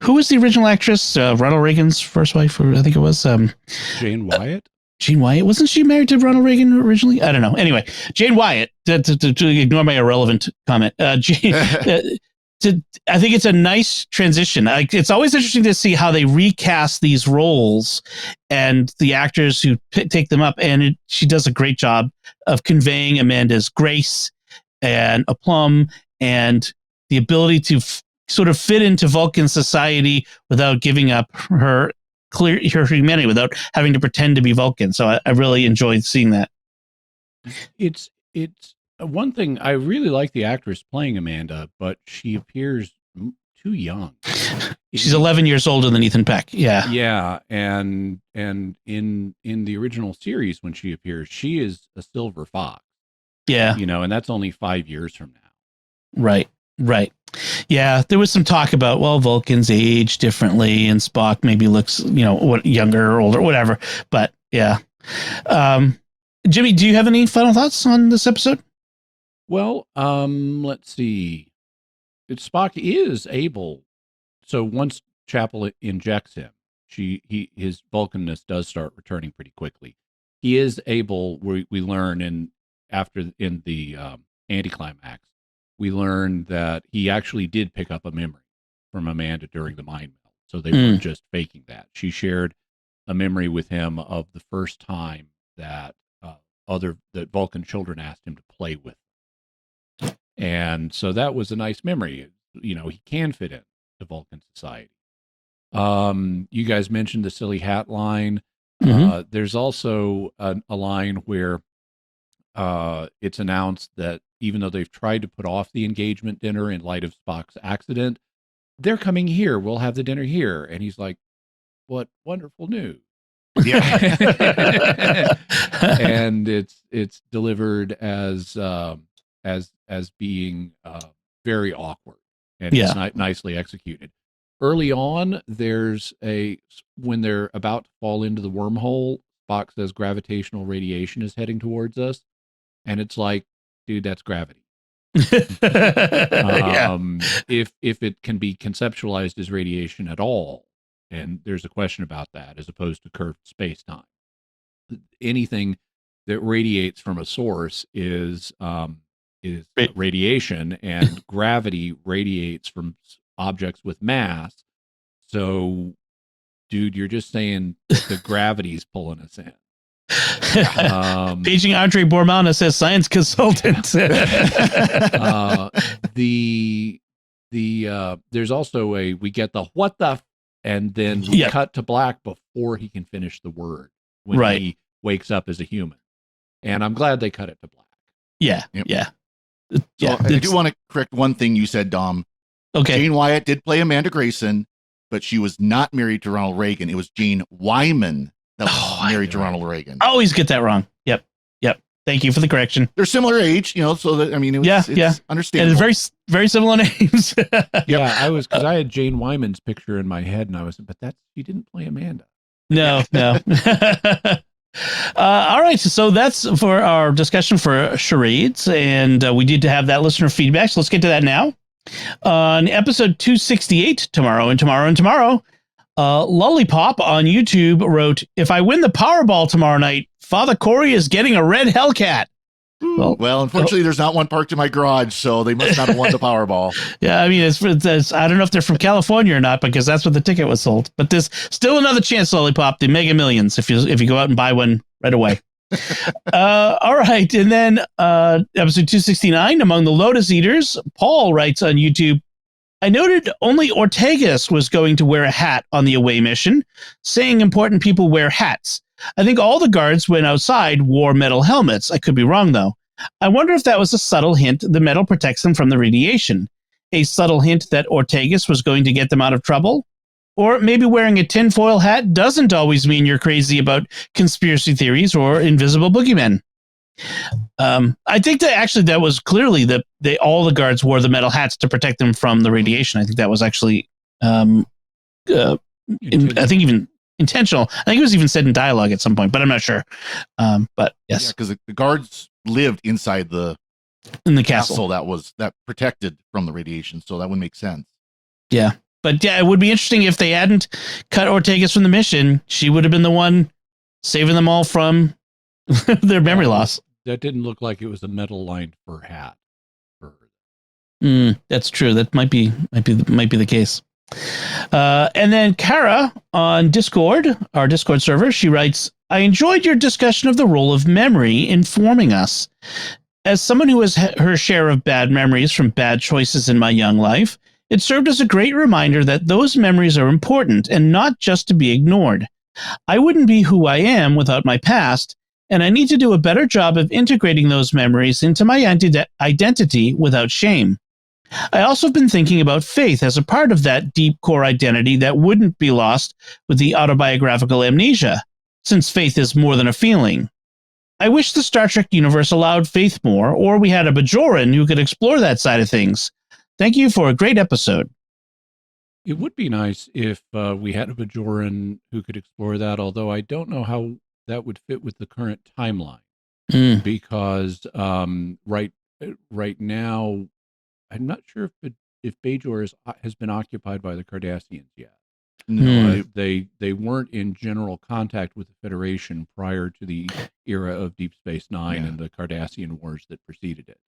Who was the original actress? Ronald Reagan's first wife, or I think it was Jane Wyatt. Jane Wyatt, wasn't she married to Ronald Reagan originally? I don't know. Anyway, Jane Wyatt. To ignore my irrelevant comment, Jane. I think it's a nice transition. It's always interesting to see how they recast these roles and the actors who take them up. And she does a great job of conveying Amanda's grace and aplomb and the ability to sort of fit into Vulcan society without giving up her humanity, without having to pretend to be Vulcan. So I really enjoyed seeing that. It's one thing. I really like the actress playing Amanda, but she appears too young. She's 11 years older than Ethan Peck. Yeah, and in the original series when she appears, she is a silver fox. Yeah, and that's only 5 years from now. Right. Yeah, there was some talk about Vulcans age differently, and Spock maybe looks younger or older, whatever. But yeah, Jimmy, do you have any final thoughts on this episode? Well, let's see. Spock is able. So once Chapel injects him, his Vulcanness does start returning pretty quickly. He is able. We learn in the anticlimax, we learn that he actually did pick up a memory from Amanda during the mind meld. So they weren't just faking that. She shared a memory with him of the first time that that Vulcan children asked him to play with. And so that was a nice memory. He can fit in to Vulcan society. You guys mentioned the silly hat line. Mm-hmm. There's also a line where it's announced that even though they've tried to put off the engagement dinner in light of Spock's accident, they're coming here. We'll have the dinner here. And he's like, what wonderful news. Yeah. And it's delivered as being very awkward, and it's nicely executed. Early on, when they're about to fall into the wormhole, Spock says gravitational radiation is heading towards us, and it's like, dude, that's gravity. If it can be conceptualized as radiation at all, and there's a question about that, as opposed to curved space-time. Anything that radiates from a source is radiation, and gravity radiates from objects with mass. So, dude, you're just saying the gravity's pulling us in. Paging Andre Bormana says science consultant. There's also we get the what the and then we cut to black before he can finish the word when he wakes up as a human. And I'm glad they cut it to black. Yeah. So I do want to correct one thing you said, Dom. Okay. Jane Wyatt did play Amanda Grayson, but she was not married to Ronald Reagan. It was Jane Wyman that was married to Ronald Reagan. I always get that wrong. Yep. Thank you for the correction. They're similar age, so that, it's understandable. And very, very similar names. Yeah, because I had Jane Wyman's picture in my head, and I was, but she didn't play Amanda. No. All right, so that's for our discussion for Charades, and we did have that listener feedback, so let's get to that now. On episode 268, tomorrow, Lollipop on YouTube wrote, "If I win the Powerball tomorrow night, Father Cory is getting a red Hellcat." Well, unfortunately, there's not one parked in my garage, so they must not have won the Powerball. Yeah, I mean, it's I don't know if they're from California or not, because that's what the ticket was sold. But there's still another chance, Lollipop, the Mega Millions, if you go out and buy one right away. All right, and then episode 269, Among the Lotus Eaters, Paul writes on YouTube, I noted only Ortegas was going to wear a hat on the away mission, saying important people wear hats. I think all the guards when outside wore metal helmets. I could be wrong, though. I wonder if that was a subtle hint the metal protects them from the radiation. A subtle hint that Ortegas was going to get them out of trouble? Or maybe wearing a tinfoil hat doesn't always mean you're crazy about conspiracy theories or invisible boogeymen. I think that was clearly that all the guards wore the metal hats to protect them from the radiation. I think that was actually, I think even intentional. I think it was even said in dialogue at some point, but I'm not sure. But yes, because the guards lived inside in the castle that protected from the radiation, so that would make sense. Yeah, but yeah, it would be interesting if they hadn't cut Ortegas from the mission. She would have been the one saving them all from their memory loss. That didn't look like it was a metal lined fur hat. That's true. That might be the case. And then Kara on Discord, our Discord server, she writes, I enjoyed your discussion of the role of memory in forming us. As someone who has her share of bad memories from bad choices in my young life, it served as a great reminder that those memories are important and not just to be ignored. I wouldn't be who I am without my past, and I need to do a better job of integrating those memories into my identity without shame. I also have been thinking about faith as a part of that deep core identity that wouldn't be lost with the autobiographical amnesia, since faith is more than a feeling. I wish the Star Trek universe allowed faith more, or we had a Bajoran who could explore that side of things. Thank you for a great episode. It would be nice if we had a Bajoran who could explore that, although I don't know how that would fit with the current timeline. Because right now, I'm not sure if Bajor has been occupied by the Cardassians yet. No, they weren't in general contact with the Federation prior to the era of Deep Space Nine and the Cardassian wars that preceded it.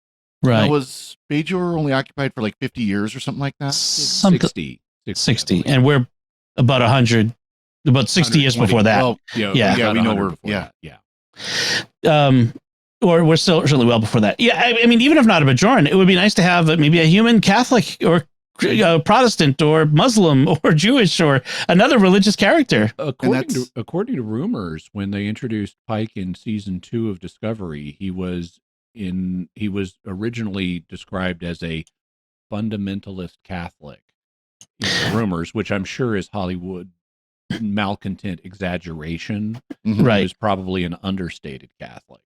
Right. Now, was Bajor only occupied for like 50 years or something like that? 60. And we're about 100, about 60 years before that. Well, we know we're, or we're still certainly well before that. Yeah, I mean, even if not a Bajoran, it would be nice to have maybe a human Catholic or Protestant or Muslim or Jewish or another religious character. According to rumors, when they introduced Pike in season 2 of Discovery, he was originally described as a fundamentalist Catholic in the rumors, which I'm sure is Hollywood malcontent exaggeration. Right. He was probably an understated Catholic.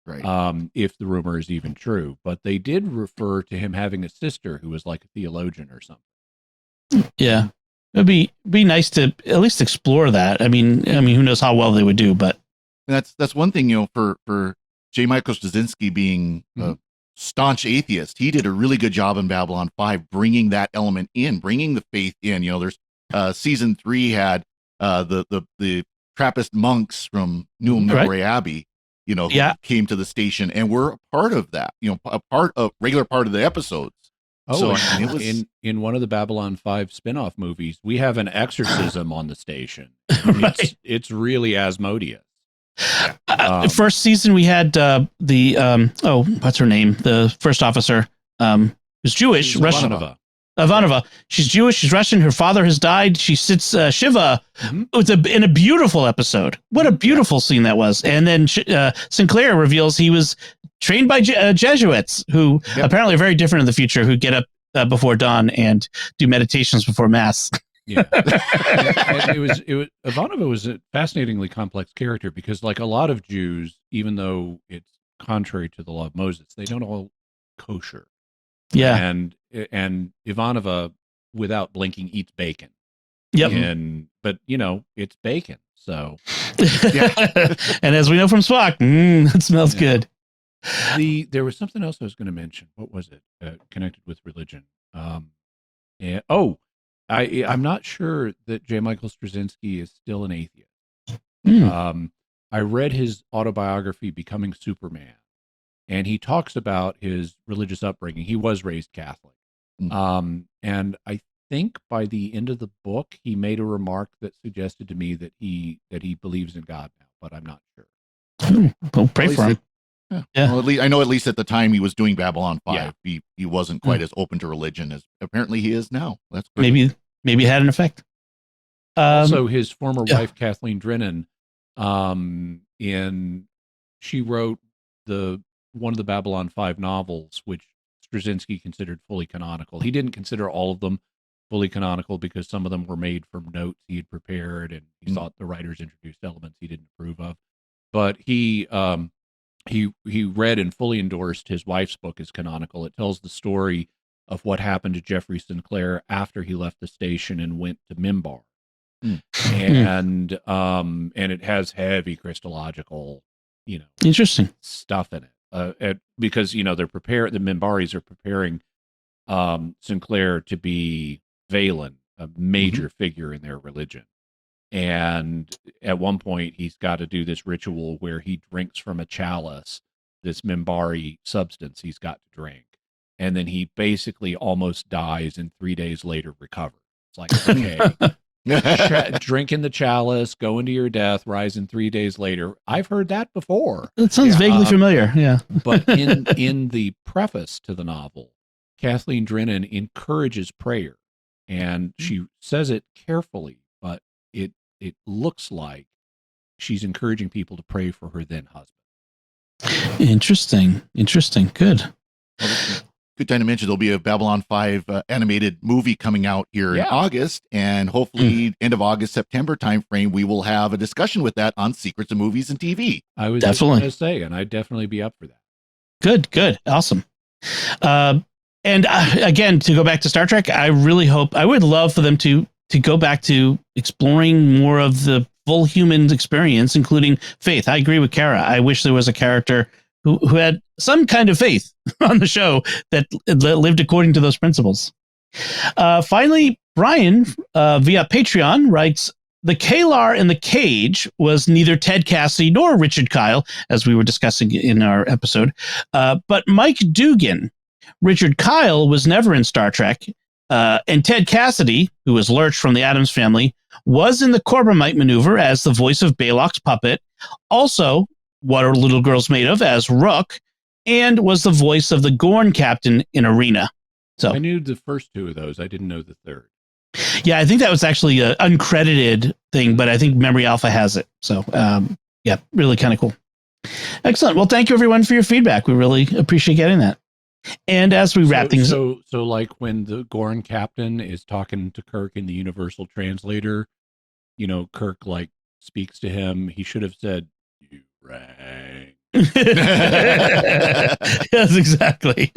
Right. If the rumor is even true, but they did refer to him having a sister who was like a theologian or something. Yeah, it'd be nice to at least explore that. I mean, who knows how well they would do, but that's one thing, for J. Michael Straczynski being a staunch atheist, he did a really good job in Babylon 5, bringing that element in, bringing the faith in. There's season 3 had the Trappist monks from Newham Mowbray Abbey. Who came to the station and were a part of that, regular part of the episodes. Oh, so, it was in one of the Babylon 5 spinoff movies, we have an exorcism on the station. It's really Asmodeus. First season, we had what's her name? The first officer, who's Jewish, Russian. Ivanova. She's Jewish. She's Russian. Her father has died. She sits Shiva. In a beautiful episode. What a beautiful scene that was. And then Sinclair reveals he was trained by Jesuits, who apparently are very different in the future, who get up before dawn and do meditations before mass. Yeah, and it was Ivanova was a fascinatingly complex character because, like a lot of Jews, even though it's contrary to the law of Moses, they don't all kosher. Yeah, and Ivanova, without blinking, eats bacon. Yep. But it's bacon. So, and as we know from Spock, it smells good. There was something else I was going to mention. What was it? Connected with religion. I'm not sure that J. Michael Straczynski is still an atheist. I read his autobiography, Becoming Superman, and he talks about his religious upbringing. He was raised Catholic. And I think by the end of the book, he made a remark that suggested to me that he believes in God now, but I'm not sure. Well, pray for him. Yeah. Well, at least at the time he was doing Babylon 5, Yeah. he wasn't quite as open to religion as apparently he is now. That's great. Maybe it had an effect. Also, his former wife, Kathleen Drennan, she wrote one of the Babylon 5 novels, which Straczynski considered fully canonical. He didn't consider all of them fully canonical because some of them were made from notes he had prepared, and he thought the writers introduced elements he didn't approve of. But he read and fully endorsed his wife's book as canonical. It tells the story of what happened to Jeffrey Sinclair after he left the station and went to Mimbar. And it has heavy Christological, interesting stuff in it. Because the Mimbaris are preparing Sinclair to be Valen, a major figure in their religion. And at one point, he's got to do this ritual where he drinks from a chalice, this Mimbari substance he's got to drink. And then he basically almost dies and 3 days later recovers. It's like, okay, drink in the chalice, go into your death, rise in 3 days later. I've heard that before. It sounds vaguely familiar. Yeah. But in the preface to the novel, Kathleen Drennan encourages prayer. And she says it carefully, but it looks like she's encouraging people to pray for her then husband. Interesting. Good. Good time to mention there'll be a Babylon 5 animated movie coming out here in August, and hopefully end of August, September timeframe, we will have a discussion with that on Secrets of Movies and TV. I was definitely going to say, and I'd definitely be up for that. Good. Awesome. And again, to go back to Star Trek, I would love for them to go back to exploring more of the full human experience, including faith. I agree with Kara. I wish there was a character who had some kind of faith on the show that lived according to those principles. Finally, Brian, via Patreon, writes, the Kalar in the cage was neither Ted Cassidy nor Richard Kyle, as we were discussing in our episode, but Mike Dugan. Richard Kyle was never in Star Trek, and Ted Cassidy, who was Lurch from the Addams Family, was in the Corbomite maneuver as the voice of Baylock's puppet, also What Are Little Girls Made Of as Rook, and was the voice of the Gorn captain in Arena. So I knew the first two of those. I didn't know the third. Yeah, I think that was actually an uncredited thing, but I think Memory Alpha has it. So, really kind of cool. Excellent. Well, thank you, everyone, for your feedback. We really appreciate getting that. And as we wrap things up. So like when the Gorn captain is talking to Kirk in the Universal Translator, Kirk speaks to him. He should have said, "You rang." Yes, exactly.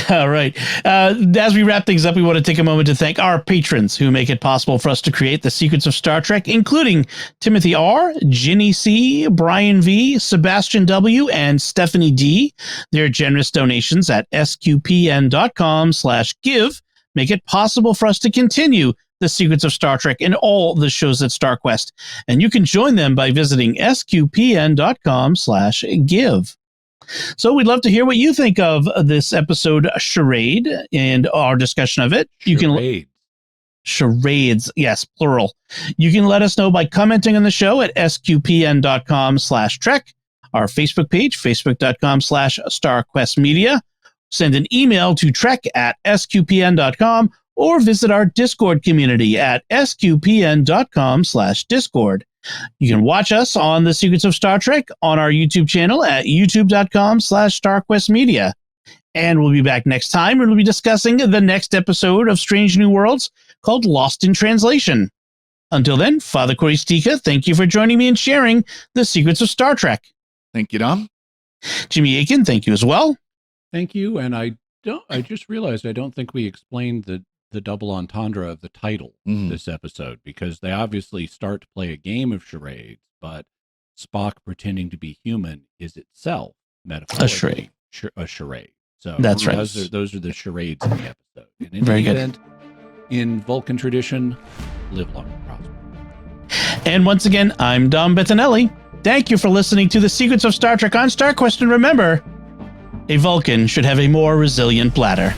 All right. As we wrap things up, we want to take a moment to thank our patrons who make it possible for us to create the Secrets of Star Trek, including Timothy R., Ginny C., Brian V., Sebastian W., and Stephanie D. Their generous donations at sqpn.com/give make it possible for us to continue the Secrets of Star Trek and all the shows at StarQuest. And you can join them by visiting sqpn.com/give. So we'd love to hear what you think of this episode Charade and our discussion of it. Charades. Yes, plural. You can let us know by commenting on the show at sqpn.com/trek, our Facebook page, facebook.com/StarQuestMedia. Send an email to trek@sqpn.com or visit our Discord community at sqpn.com/Discord. You can watch us on the Secrets of Star Trek on our YouTube channel at youtube.com/StarQuestMedia. And we'll be back next time and we'll be discussing the next episode of Strange New Worlds called Lost in Translation. Until then, Father Cory Sticha, thank you for joining me and sharing the Secrets of Star Trek. Thank you, Dom. Jimmy Akin, thank you as well. Thank you. And I just realized I don't think we explained the double entendre of the title this episode, because they obviously start to play a game of charades, but Spock pretending to be human is itself metaphorically a charade. So that's right. Those are the charades in the episode. And in Very the good. event, in Vulcan tradition, live long and prosper. And once again, I'm Dom Bettinelli. Thank you for listening to The Secrets of Star Trek on StarQuest, and remember, a Vulcan should have a more resilient bladder.